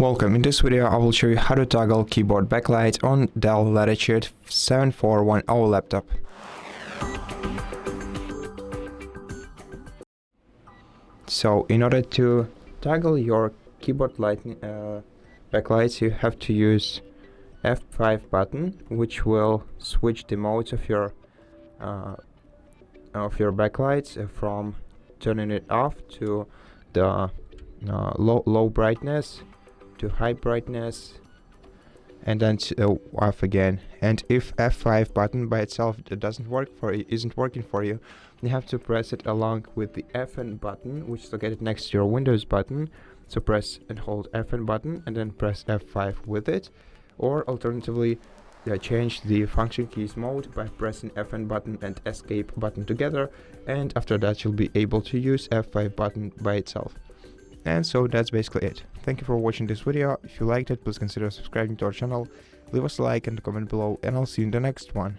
Welcome. In this video I will show you how to toggle keyboard backlight on DELL Latitude 7410 laptop. So in order to toggle your keyboard backlights, you have to use F5 button, which will switch the modes of your backlights from turning it off to the low brightness to high brightness, and then off again. And if F5 button by itself isn't working for you, you have to press it along with the Fn button, which is located next to your Windows button. So press and hold Fn button and then press F5 with it, or alternatively change the function keys mode by pressing Fn button and escape button together, and after that you'll be able to use F5 button by itself. And so that's basically it. Thank you for watching this video. If you liked it, please consider subscribing to our channel, leave us a like and a comment below, and I'll see you in the next one.